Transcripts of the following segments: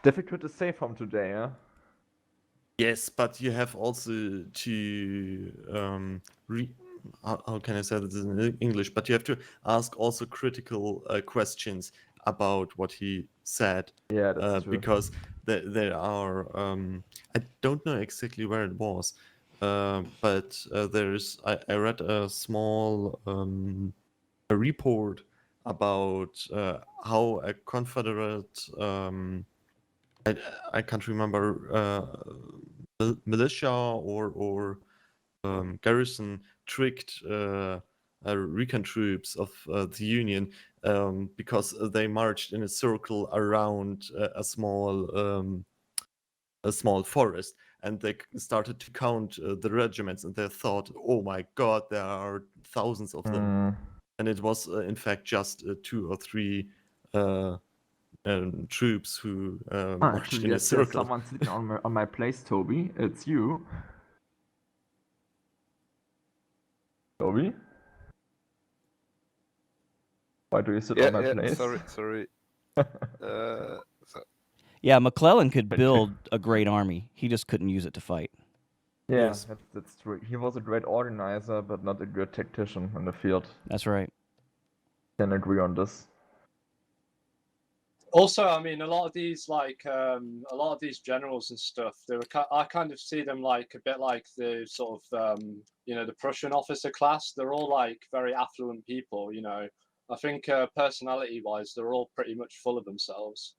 Difficult to say from today, huh? Yes, but you have also to how can I say this in English? But you have to ask also critical questions about what he said, Yeah, that's true. because there are I don't know exactly where it was, but I read a small a report about how a Confederate I can't remember militia or garrison tricked recon troops of the Union, because they marched in a circle around a small forest, and they started to count the regiments, and they thought, "Oh my God, there are thousands of them," and it was in fact just 2 or 3 troops who marched Actually, in a yes, there's circle. someone sitting on my place, Toby. It's you. Toby? Why do you sit on my place? Sorry. So, Yeah, McClellan could build a great army. He just couldn't use it to fight. Yeah, Yes. that's true. He was a great organizer, but not a good tactician in the field. That's right. Can agree on this. Also, I mean, a lot of these generals and stuff, I kind of see them like a bit like the sort of the Prussian officer class. They're all like very affluent people. I think personality-wise, they're all pretty much full of themselves.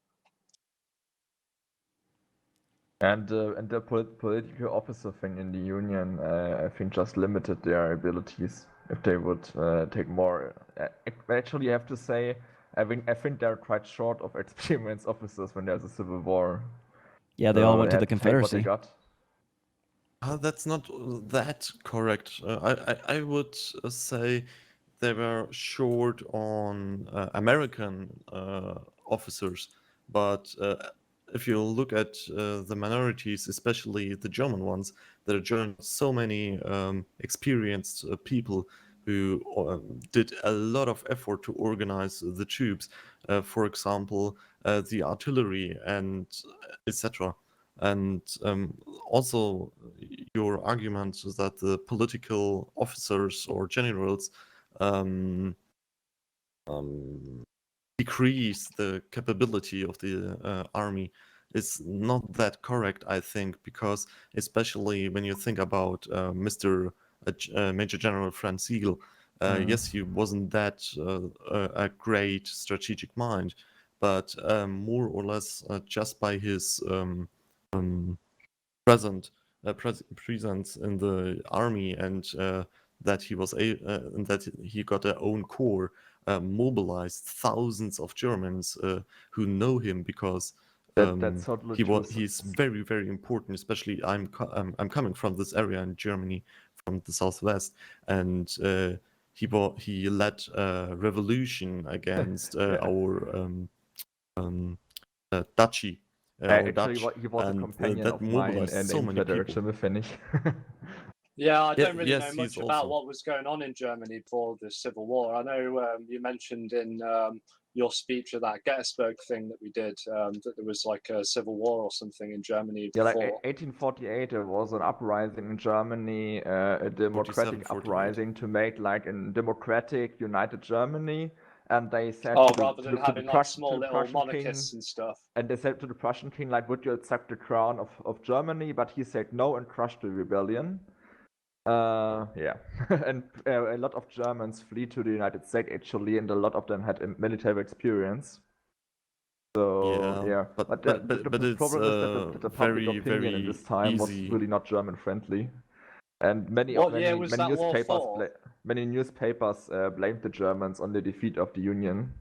And the political officer thing in the Union, I think, just limited their abilities. If they would take more, actually, I have to say, I think they're quite short of experienced officers when there's a civil war. Yeah, they all went to the had take what they Confederacy. got. That's not that correct. I would say they were short on American officers, but if you look at the minorities, especially the German ones, there are so many experienced people who did a lot of effort to organize the troops. For example, the artillery and etc. And also your argument that the political officers or generals decrease the capability of the army is not that correct, I think, because especially when you think about Mr. Major General Franz Siegel, yes, he wasn't that a great strategic mind, but more or less just by his presence in the army, and that he got their own corps, mobilized thousands of Germans who know him because That's totally true. he's very, very important. Especially I'm coming from this area in Germany, from the southwest, and he led a revolution against our duchy. Actually, he was a companion that of mine mobilized and so in many people. Federation, finde ich. Yeah, I don't really yes, know he's much about also- what was going on in Germany before the Civil War. I know you mentioned in your speech of that Gettysburg thing that we did, that there was like a civil war or something in Germany Yeah, like before. 1848, there was an uprising in Germany, a democratic 47, 48. uprising to make like a democratic, united Germany. And they said Oh, to the, rather to than the, to the having like Prussian, small to the little Prussian king, monarchists and stuff. and they said to the Prussian king, like, would you accept the crown of Germany? But he said no and crushed the rebellion. Yeah, and a lot of Germans flee to the United States actually, and a lot of them had a military experience. So yeah, but the it's problem is that the public very, opinion in very this time was easy. really not German friendly, and many What year was that war for? many newspapers blamed the Germans on the defeat of the Union.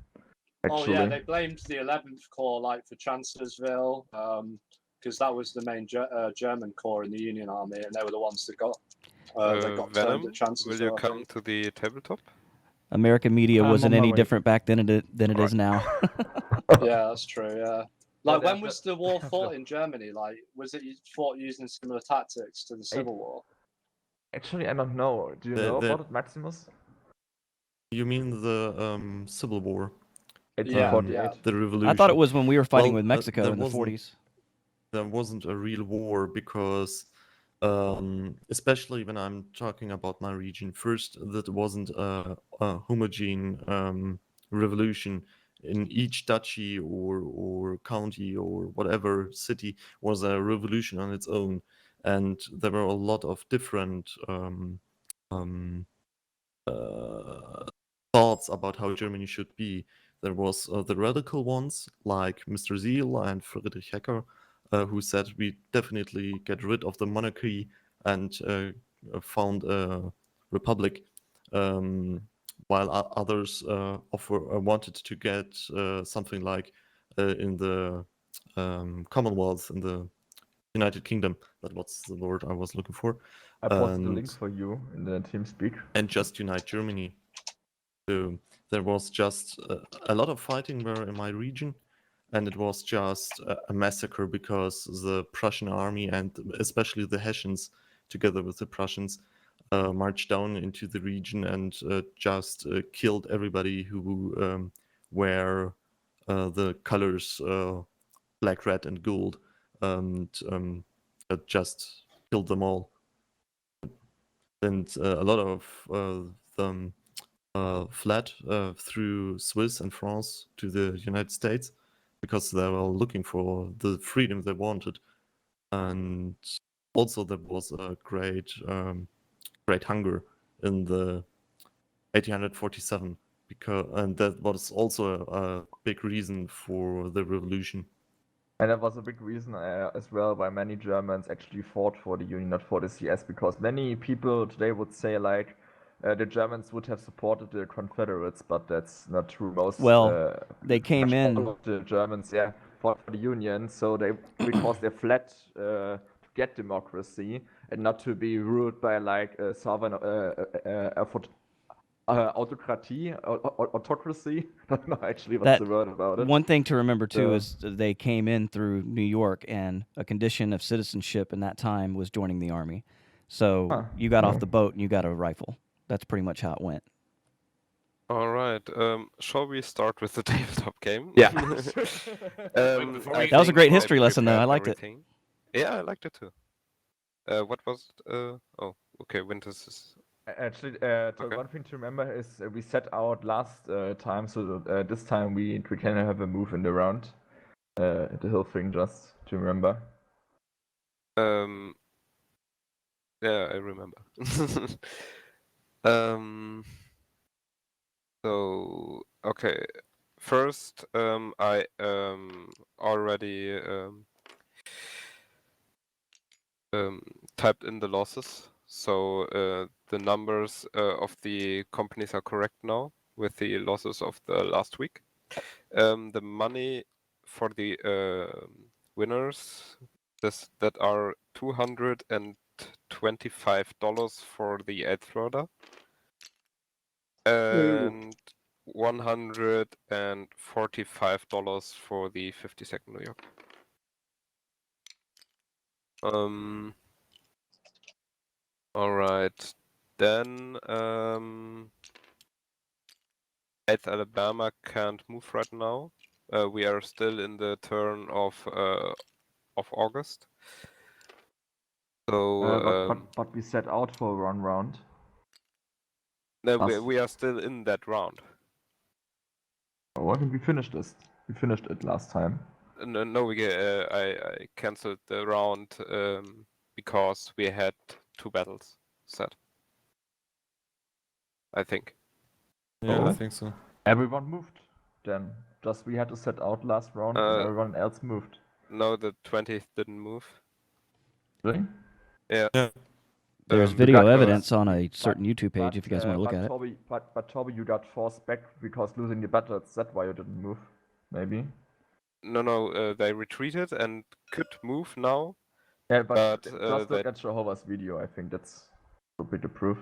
Oh Actually, yeah, they blamed the 11th Corps like for Chancellorsville, because that was the main German corps in the Union Army, and they were the ones that got turned Venom, at Chancellorsville. will you come to the tabletop? American media I'm wasn't on my any way. different back then than it is now. Yeah, that's true. Yeah. Like, Yeah, when was the war fought in Germany? Like, was it fought using similar tactics to the Civil War? Actually, I don't know. Do you know about it, Maximus? You mean the Civil War? 1848. the revolution. I thought it was when we were fighting Well, with Mexico there in the wasn't- 40s. There wasn't a real war because, especially when I'm talking about my region, first that wasn't a homogeneous revolution. In each duchy or county or whatever city was a revolution on its own, and there were a lot of different thoughts about how Germany should be. There was the radical ones like Mr. Ziel and Friedrich Hecker, who said we definitely get rid of the monarchy and found a republic, while others wanted to get something like in the Commonwealth, in the United Kingdom. That was the word I was looking for. I posted a And- link for you in the TeamSpeak. and just unite Germany. So there was just a lot of fighting there in my region, and it was just a massacre because the Prussian army and especially the Hessians, together with the Prussians, marched down into the region and just killed everybody who wear the colors black, red, and gold, and just killed them all. And a lot of them fled through Swiss and France to the United States because they were looking for the freedom they wanted. And also there was a great hunger in the 1847 and that was also a big reason for the revolution. And that was a big reason as well why many Germans actually fought for the Union, not for the CS, because many people today would say like the Germans would have supported the Confederates, but that's not true. Most They came in. all of the Germans, fought for the Union, so they because they fled to get democracy and not to be ruled by like a sovereign autocracy. I don't know actually what's the word about it. One thing to remember too So- is they came in through New York, and a condition of citizenship in that time was joining the army. So Huh. you got off Yeah. the boat and you got a rifle. That's pretty much how it went. All right. Shall we start with the tabletop game? Yeah. Before That was a great history lesson, though. I liked it. Yeah, I liked it too. What was it? Oh, okay. Winters is. Actually, Okay. one thing to remember is we set out last time, so this time we can have a move in the round. The whole thing, just to remember. Yeah, I remember. So okay. First, I already typed in the losses. So the numbers of the companies are correct now with the losses of the last week. The money for the winners that are $225 for the 8th order and $145 for the 52nd New York. All right. Then 8th Alabama can't move right now. We are still in the turn of August. So But we set out for one round. no, Us. we are still in that round. Oh, I think we finished this. We finished it last time. No, I cancelled the round because we had 2 battles set. I think. Yeah, Oh. I think so. Everyone moved. Then just we had to set out last round, and everyone else moved. No, the 20th didn't move. Really? Yeah. There's You video got- evidence on a certain YouTube page if you guys want to look at it. Toby, but Toby, you got forced back because losing the battle. Is that why you didn't move? Maybe. No, they retreated and could move now. Yeah, but But, just they- look at Jehovah's video. I think that's a bit of proof.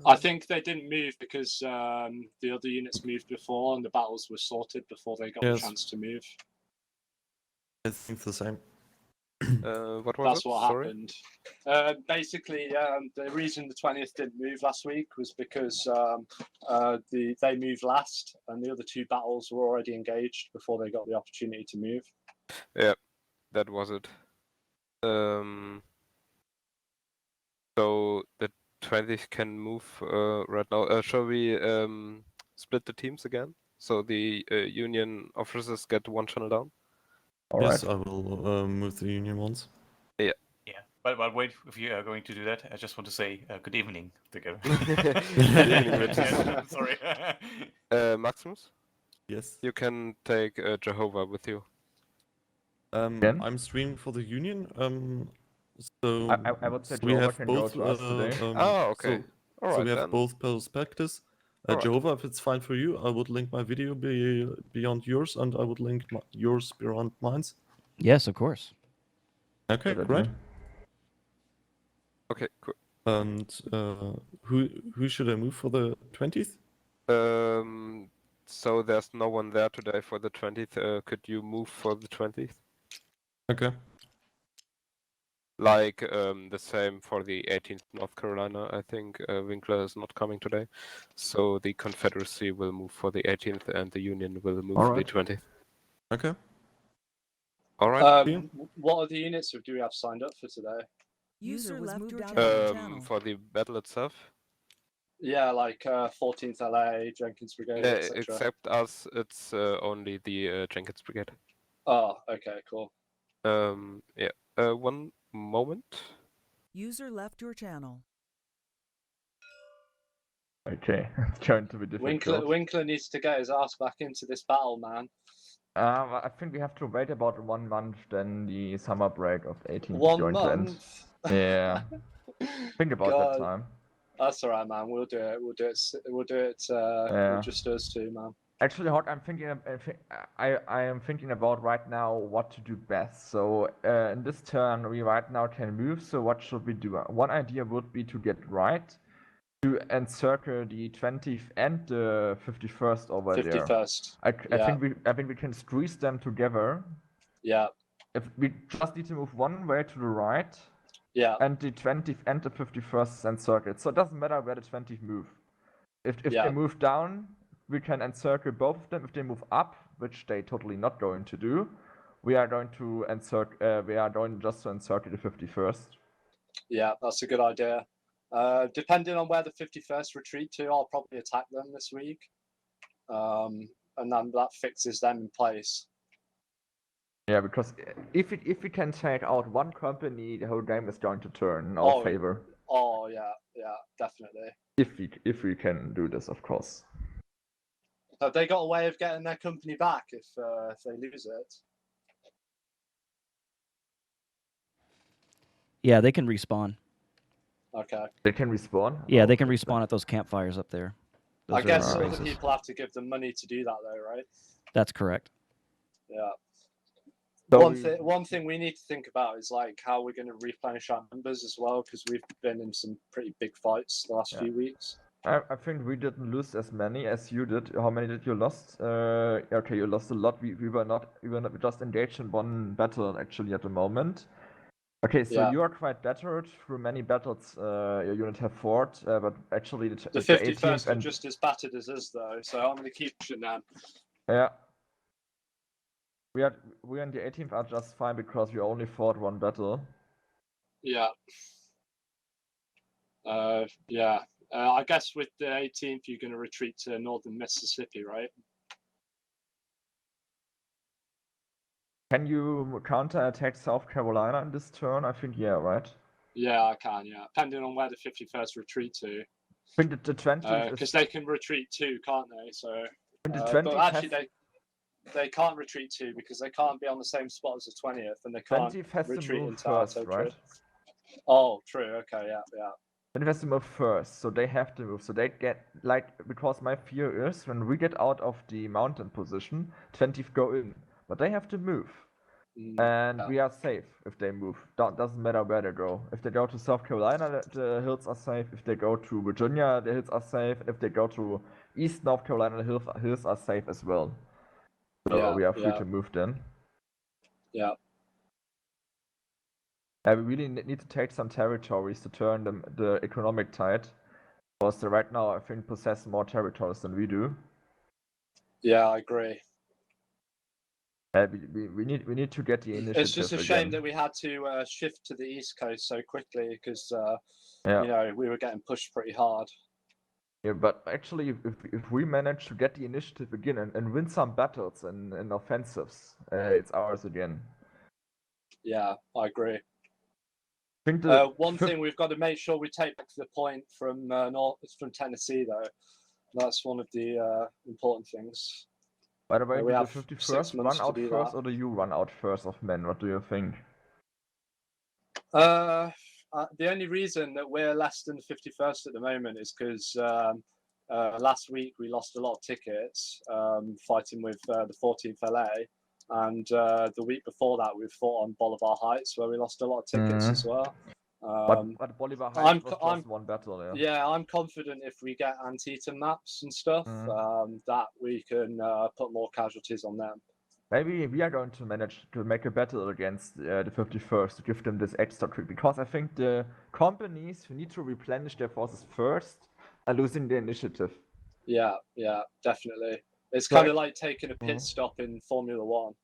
I think they didn't move because the other units moved before and the battles were sorted before they got Yes. the chance to move. I think the same. What was That's it? what Sorry. happened. Basically, the reason the 20th didn't move last week was because they moved last, and the other two battles were already engaged before they got the opportunity to move. Yeah, that was it. So the 20th can move right now. Shall we split the teams again? So the union officers get one channel down? All Yes, right. I will move the union ones. Yeah, but wait, if you are going to do that, I just want to say good evening together. Good evening, Richard. Yeah, sorry. Maximus, Yes. you can take Jehovah with you. Again? I'm streaming for the union. So I would say we Jehovah have can go both. to us today. Okay. All So right we have then. both perspectives. All right. Jehovah, if it's fine for you, I would link my video beyond yours, and I would link yours beyond mine's. Yes, of course. Okay, Good great. idea. Okay, cool. And who should I move for the 20th? So there's no one there today for the 20th. Could you move for the 20th? Okay. Like the same for the 18th North Carolina. I think Winkler is not coming today, so the Confederacy will move for the 18th, and the Union will move for the 20th. Okay. All right. What other units do we have signed up for today? User was moved out of the channel. For the battle itself. Yeah, like 14th LA, Jenkins Brigade, etc. Except us, it's only the Jenkins Brigade. Oh, okay, cool. Yeah. One moment. User left your channel. Okay, it's going to be difficult. Winkler needs to get his ass back into this battle, man. I think we have to wait about 1 month, then the summer break of 18th is 1 going to end. month. Yeah. Think about God. that time. That's alright, man. We'll do it. Just us two, man. Actually, Hawk, I am thinking about right now what to do best. So in this turn, we right now can move. So what should we do? One idea would be to get right, to encircle the 20th and the 51st over there. 51st. I think we can squeeze them together. Yeah. If we just need to move one way to the right. Yeah. And the 20th and the 51st encircle. So it doesn't matter where the 20th move. If they move down, we can encircle both of them. If they move up, which they totally not going to do, we are going to encircle. We are going just to encircle the 51st. Yeah, that's a good idea. Depending on where the 51st retreat to, I'll probably attack them this week, and then that fixes them in place. Yeah, because if we can take out one company, the whole game is going to turn in our favor. Oh yeah, definitely. If we can do this, of course. Have they got a way of getting their company back if they lose it? Yeah, they can respawn. Okay. They can respawn? Yeah, they can respawn at those campfires up there. I guess other people have to give them money to do that, though, right? That's correct. Yeah. So one thing we need to think about is like how we're going to replenish our numbers as well, because we've been in some pretty big fights the last few weeks. I think we didn't lose as many as you did. How many did you lost? Okay, you lost a lot. We were not just engaged in one battle actually at the moment. Okay, so you are quite battered through many battles. Your unit have fought, but actually the 51st are just as battered as us though. So I'm going to keep pushing them. Yeah. We and the 18th are just fine because we only fought one battle. Yeah. Yeah. I guess with the 18th, you're going to retreat to northern Mississippi, right? Can you counterattack South Carolina in this turn? I think, yeah, right? Yeah, I can, yeah. Depending on where the 51st retreat to. I think the 20th because they can retreat too, can't they? So, but actually, they can't retreat too because they can't be on the same spot as the 20th, and they can't 20th has retreat to move into first, our right? Oh, true. Okay, yeah. 20th has to move first, so they have to move. So they get, because my fear is when we get out of the mountain position, 20th go in. But they have to move. And we are safe if they move. Doesn't matter where they go. If they go to South Carolina, the hills are safe. If they go to Virginia, the hills are safe. If they go to East North Carolina, the hills are safe as well. So we are free to move then. Yeah. We really need to take some territories to turn the economic tide. Because they right now, I think, possess more territories than we do. Yeah, I agree. We need to get the initiative It's just a shame again. that we had to shift to the East Coast so quickly because Yeah. you know, we were getting pushed pretty hard. Yeah, but actually, if we manage to get the initiative again and win some battles and offensives, it's ours again. Yeah, I agree. I think the One thing we've got to make sure we take back to the point from from Tennessee, though. That's one of the important things. By the way, we did the have 51st 6 months run to out do first, that. or do you run out first of men? What do you think? The only reason that we're less than 51st at the moment is because last week we lost a lot of tickets fighting with the 14th LA, and the week before that we fought on Bolivar Heights where we lost a lot of tickets as well. But Bolivar Heights was just one battle, yeah. Yeah, I'm confident if we get Antietam maps and stuff that we can put more casualties on them. Maybe we are going to manage to make a battle against the 51st to give them this extra trick, because I think the companies who need to replenish their forces first are losing the initiative. Yeah, definitely. It's kind of like taking a pit stop in Formula One.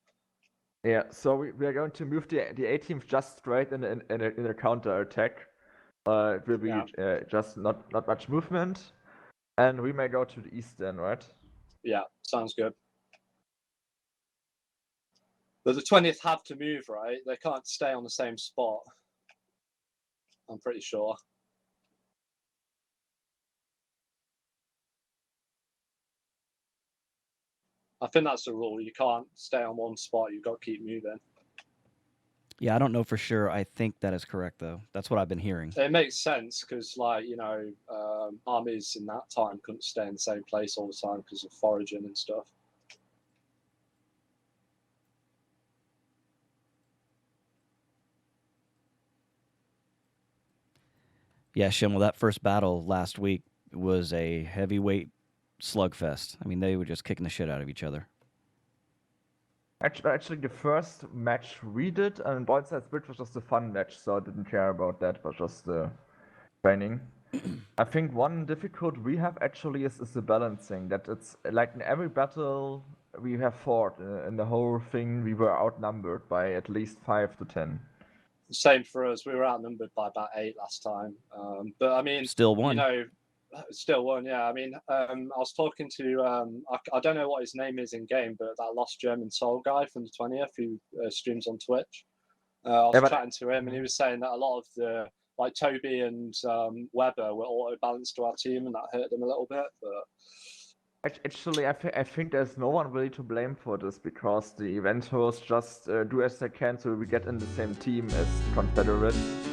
Yeah, so we are going to move the A teams just straight in a counter attack. It will be just not much movement, and we may go to the east then, right? Yeah, sounds good. But the 20th have to move, right? They can't stay on the same spot. I'm pretty sure. I think that's the rule. You can't stay on one spot. You've got to keep moving. Yeah, I don't know for sure. I think that is correct, though. That's what I've been hearing. It makes sense because, like, you know, armies in that time couldn't stay in the same place all the time because of foraging and stuff. Yeah, Schimmel, that first battle last week was a heavyweight slugfest. I mean, they were just kicking the shit out of each other. Actually, the first match we did, and Broadside Split was just a fun match, so I didn't care about that, but just training. I think one difficult we have actually is the balancing, that it's like in every battle we have fought, in the whole thing we were outnumbered by at least 5 to 10. Same for us. We were outnumbered by about 8 last time. But I mean, still won. You know, still won. Yeah. I mean, I was talking to I don't know what his name is in game, but that Lost German Soul guy from the 20th who streams on Twitch. I was chatting to him, and he was saying that a lot of the like Toby and Weber were auto balanced to our team, and that hurt them a little bit. But actually, I think there's no one really to blame for this, because the event hosts just do as they can so we get in the same team as Confederates.